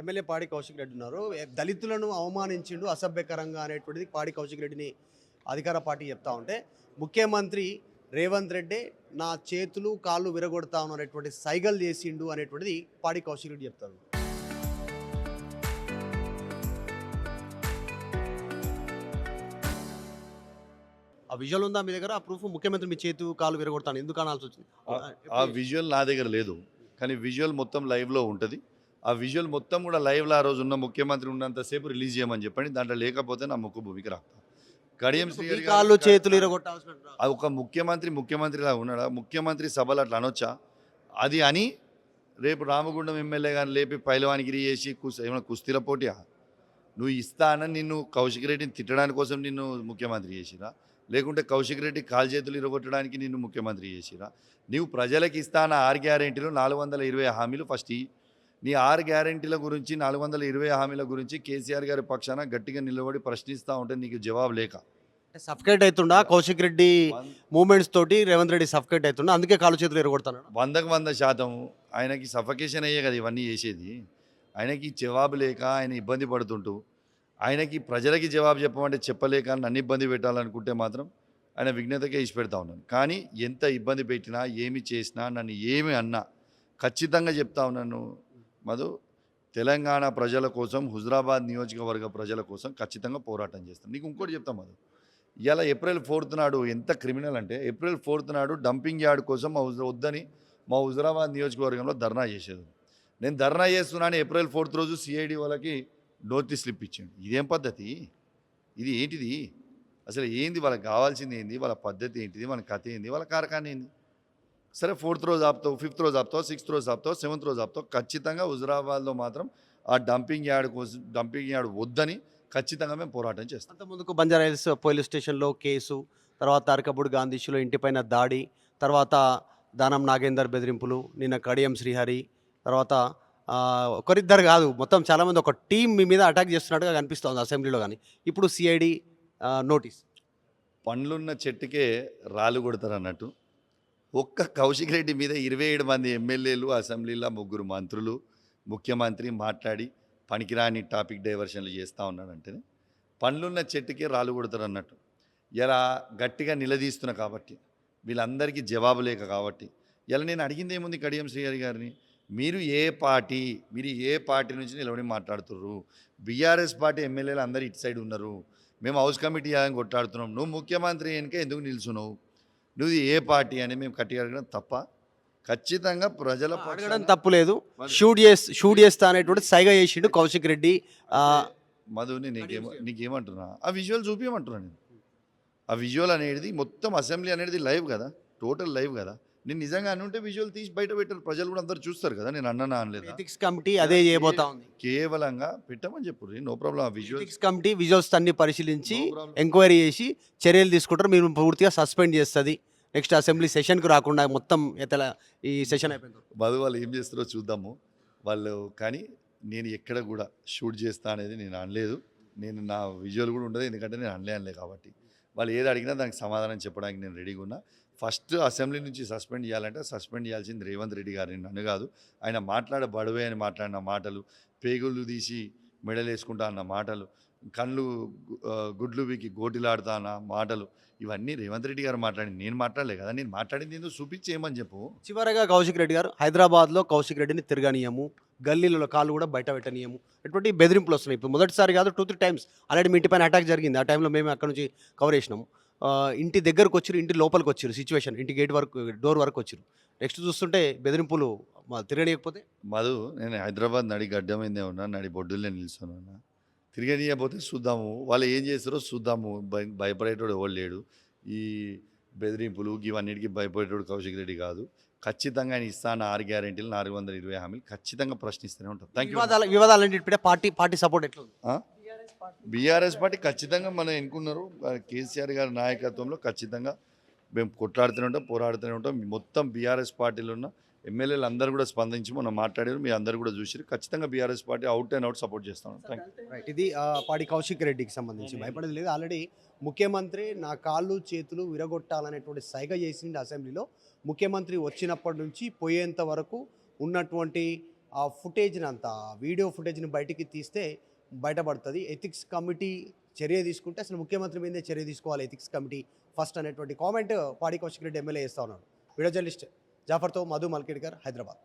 MLA పాడి కౌశిక్ రెడ్డి ఉన్నారు. దళితులను అవమానించిండు అసభ్యకరంగా అనేటువంటిది పాడి కౌశిక్ రెడ్డిని అధికార పార్టీ చెప్తా ఉంటే, ముఖ్యమంత్రి రేవంత్ రెడ్డి నా చేతులు కాళ్ళు విరగొడతా ఉన్నటువంటి సైగలు చేసిండు అనేటువంటిది పాడి కౌశిక్ రెడ్డి చెప్తారు. ఆ విజువల్ ఉందా మీ దగ్గర? ఆ ప్రూఫ్ ముఖ్యమంత్రి మీ చేతు కాళ్ళు విరగొడతాను ఎందుకు అనాల్సి వచ్చింది? ఆ విజువల్ నా దగ్గర లేదు, కానీ విజువల్ మొత్తం లైవ్లో ఉంటుంది. ఆ విజువల్ మొత్తం కూడా లైవ్లో ఆ రోజు ఉన్న ముఖ్యమంత్రి ఉన్నంతసేపు రిలీజ్ చేయమని చెప్పండి. దాంట్లో లేకపోతే నా ముక్కు భూమికి రాస్తా. కడియం మీ శ్రీహరి కాళ్ళు గారు చేతులు ఇరగొట్టాల్సిన అది ఒక ముఖ్యమంత్రిలా ఉన్నాడా? ముఖ్యమంత్రి సభలు అట్లా అనొచ్చా? అది అని రేపు రామగుండం ఎమ్మెల్యే గారిని లేపి పైలవానిగిరి చేసి ఏమైనా కుస్తీల పోటీయా? నువ్వు ఇస్తానని నిన్ను కౌశిక్ రెడ్డిని తిట్టడానికి కోసం నిన్ను ముఖ్యమంత్రి చేసిరా? లేకుంటే కౌశిక్ రెడ్డి కాలు చేతులు ఇరగొట్టడానికి నిన్ను ముఖ్యమంత్రి చేసిరా? నీవు ప్రజలకు ఇస్తాన 6 గ్యారెంటీలు 420 హామీలు ఫస్ట్ ఇయ్యి. నీ 6 గ్యారెంటీల గురించి 420 హామీల గురించి కేసీఆర్ గారి పక్షాన గట్టిగా నిలబడి ప్రశ్నిస్తూ ఉంటే నీకు జవాబు లేక సఫకేట్ అవుతుండా కౌశిక్ రెడ్డి మూమెంట్స్ తోటి రేవంత్ రెడ్డి సఫకేట్ అవుతుండా, అందుకే కాళ్ళు చేతులు ఎరగొడతాను. 100% ఆయనకి సఫకేషన్ అయ్యే కదా ఇవన్నీ చేసేది. ఆయనకి జవాబు లేక ఆయన ఇబ్బంది పడుతుంటూ, ఆయనకి ప్రజలకి జవాబు చెప్పమంటే చెప్పలేక నన్ను ఇబ్బంది పెట్టాలనుకుంటే మాత్రం ఆయన విఘ్నతకే ఇచ్చి పెడతా ఉన్నాను. కానీ ఎంత ఇబ్బంది పెట్టినా ఏమి చేసినా నన్ను ఏమి అన్నా ఖచ్చితంగా చెప్తా ఉన్నాను మధు, తెలంగాణ ప్రజల కోసం, హుజరాబాద్ నియోజకవర్గ ప్రజల కోసం ఖచ్చితంగా పోరాటం చేస్తాను. నీకు ఇంకోటి చెప్తాం మధు, ఇలా ఏప్రిల్ 4th నాడు ఎంత క్రిమినల్ అంటే, ఏప్రిల్ 4th నాడు డంపింగ్ యార్డ్ కోసం వద్దని మా హుజరాబాద్ నియోజకవర్గంలో ధర్నా చేసేది. నేను ధర్నా చేస్తున్నాను, ఏప్రిల్ 4th రోజు సిఐడి వాళ్ళకి నోటీస్ స్లిప్ ఇచ్చిండు. ఇదేం పద్ధతి? ఇది ఏంటిది? అసలు ఏంది? వాళ్ళకి కావాల్సింది ఏంది? వాళ్ళ పద్ధతి ఏంటిది? వాళ్ళ కథ ఏంది? వాళ్ళ కారకాన్ని ఏంది? సరే 4th రోజు ఆపుతావు, 5th రోజు ఆపుతావు, 6th రోజు ఆపుతావు, 7th రోజు ఆపుతావు, ఖచ్చితంగా హుజరాబాద్లో మాత్రం ఆ డంపింగ్ యార్డ్ వద్దని ఖచ్చితంగా మేము పోరాటం చేస్తాం. అంత ముందుకు బంజారాహిల్స్ పోలీస్ స్టేషన్లో కేసు, తర్వాత అరకబూడి గాంధీషులో ఇంటిపైన దాడి, తర్వాత దానం నాగేందర్ బెదిరింపులు, నిన్న కడియం శ్రీహరి, తర్వాత ఒకరిద్దరు కాదు మొత్తం చాలామంది ఒక టీం మీ మీద అటాక్ చేస్తున్నట్టుగా కనిపిస్తుంది అసెంబ్లీలో. కానీ ఇప్పుడు సిఐడి నోటీస్. పండ్లున్న చెట్టుకే రాళ్ళు కొడతారు అన్నట్టు, ఒక్క కౌశిక్ రెడ్డి మీద 27 మంది ఎమ్మెల్యేలు, అసెంబ్లీలో 3 మంత్రులు, ముఖ్యమంత్రి మాట్లాడి పనికిరాని టాపిక్ డైవర్షన్లు చేస్తూ ఉన్నాడంటేనే పండ్లున్న చెట్టుకే రాళ్ళు కొడతారు అన్నట్టు. ఇలా గట్టిగా నిలదీస్తున్నా కాబట్టి, వీళ్ళందరికీ జవాబు లేక కాబట్టి, ఇలా నేను అడిగింది ఏముంది కడియం శ్రీహరి గారిని, మీరు ఏ పార్టీ నుంచి నిలబడి మాట్లాడుతుర్రు? బీఆర్ఎస్ పార్టీ ఎమ్మెల్యేలు అందరూ ఇటు సైడ్ ఉన్నారు, మేము హౌస్ కమిటీ అని కొట్లాడుతున్నాం, నువ్వు ముఖ్యమంత్రి వెనుక ఎందుకు నిల్చున్నావు? నువ్వు ఏ పార్టీ అని మేము గట్టిగా అడగడం తప్ప? ఖచ్చితంగా ప్రజల అడగడం తప్పు లేదు. షూట్ చేస్తా అనేటువంటి సైగ చేసిండు కౌశిక్ రెడ్డి. మధుని నీకేమంటున్నా, ఆ విజువల్ చూపించమంటున్నా నేను. ఆ విజువల్ అనేది మొత్తం అసెంబ్లీ అనేది లైవ్ కదా, టోటల్ లైవ్ కదా. నేను నిజంగా అనుంటే విజువల్ తీసి బయట పెట్టారు, ప్రజలు కూడా అందరు చూస్తారు కదా. నేను అన్నా అనలేదు. ఎథిక్స్ కమిటీ అదే చేయబోతా ఉంది. కేవలంగా పెట్టమని చెప్పు, నో ప్రాబ్లం. ఆ ఎథిక్స్ కమిటీ విజువల్స్ అన్ని పరిశీలించి ఎంక్వైరీ చేసి చర్యలు తీసుకుంటారు. మీరు పూర్తిగా సస్పెండ్ చేస్తుంది, నెక్స్ట్ అసెంబ్లీ సెషన్కి రాకుండా మొత్తం ఈ సెషన్ అయిపోయింది. మధు వాళ్ళు ఏం చేస్తారో చూద్దాము వాళ్ళు. కానీ నేను ఎక్కడ కూడా షూట్ చేస్తా అనేది నేను అనలేదు. నేను నా విజువల్ కూడా ఉండదు, ఎందుకంటే నేను అనలే కాబట్టి. వాళ్ళు ఏది అడిగినా దానికి సమాధానం చెప్పడానికి నేను రెడీగా ఉన్నా. ఫస్ట్ అసెంబ్లీ నుంచి సస్పెండ్ చేయాలంటే సస్పెండ్ చేయాల్సింది రేవంత్ రెడ్డి గారిని, నన్ను కాదు. ఆయన బడువే అని మాట్లాడిన మాటలు, పేగుళ్ళు తీసి మెడలు వేసుకుంటా అన్న మాటలు, కళ్ళు గుడ్లు వీకి గోటిలాడుతా అన్న మాటలు, ఇవన్నీ రేవంత్ రెడ్డి గారు మాట్లాడింది, నేను మాట్లాడలే కదా. నేను మాట్లాడింది ఏందో చూపించేయమని చెప్పు. చివరగా కౌశిక్ రెడ్డి గారు, హైదరాబాద్లో కౌశిక్ రెడ్డిని తిరగనీయము, గల్లీలలో కాళ్ళు కూడా బయట పెట్టనీయము, ఎటువంటి బెదిరింపులు వస్తున్నాయి. ఇప్పుడు మొదటిసారి కాదు, 2-3 టైమ్స్ ఆల్రెడీ మీ ఇంటిపైన అటాక్ జరిగింది. ఆ టైంలో మేము అక్కడ నుంచి కవర్ చేసినాము. ఇంటి దగ్గరకు వచ్చారు, ఇంటి లోపలికి వచ్చారు, సిచ్యువేషన్ ఇంటి గేట్ వరకు, డోర్ వరకు వచ్చారు. నెక్స్ట్ చూస్తుంటే బెదిరింపులు తిరగనీయకపోతే. మధు, నేను హైదరాబాద్ నడి గడ్డమైందే ఉన్నా, నడి బొడ్డులే నిల్చొని ఉన్నా. తిరగనీయకపోతే చూద్దాము, వాళ్ళు ఏం చేస్తారో చూద్దాము. భయపడేటోడు ఎవరు లేడు. ఈ బెదిరింపులు ఇవన్నిటికీ భయపడేటోడు కౌశిక్ రెడ్డి కాదు. ఖచ్చితంగా ఆయన ఇస్తాను 6 గ్యారెంటీలు 420 హామీలు ఖచ్చితంగా ప్రశ్నిస్తూనే ఉంటాం. Thank you. వివాదాలు పార్టీ సపోర్ట్ ఎట్లా ఉంది? బీఆర్ఎస్ పార్టీ ఖచ్చితంగా మనం ఎన్నుకున్నారు. కేసీఆర్ గారి నాయకత్వంలో ఖచ్చితంగా మేము కొట్లాడుతూనే ఉంటాం, పోరాడుతూనే ఉంటాం. మొత్తం బీఆర్ఎస్ పార్టీలో ఉన్న ఎమ్మెల్యేలు అందరూ కూడా స్పందించి మనం మాట్లాడారు, మీ అందరూ కూడా చూసారు. ఖచ్చితంగా BRS party out and out support చేస్తాం. Thank you. రైట్, ఇది పాడి కౌశిక్ రెడ్డికి సంబంధించి భయపడేది లేదు. ఆల్రెడీ ముఖ్యమంత్రి నా కాళ్ళు చేతులు విరగొట్టాలనేటువంటి సైగ చేసింది అసెంబ్లీలో. ముఖ్యమంత్రి వచ్చినప్పటి నుంచి పోయేంత వరకు ఉన్నటువంటి ఆ ఫుటేజ్ని అంతా వీడియో ఫుటేజ్ని బయటికి తీస్తే బయటపడుతుంది. ఎథిక్స్ కమిటీ చర్య తీసుకుంటే అసలు ముఖ్యమంత్రి మీదే చర్య తీసుకోవాలి ఎథిక్స్ కమిటీ ఫస్ట్ అనేటువంటి కామెంట్ పాడి కౌశిక్ రెడ్డి ఎమ్మెల్యే చేస్తా ఉన్నాడు. వీడియో జర్నలిస్ట్ జాఫర్తో మధు మల్కేడ్కర్, హైదరాబాద్.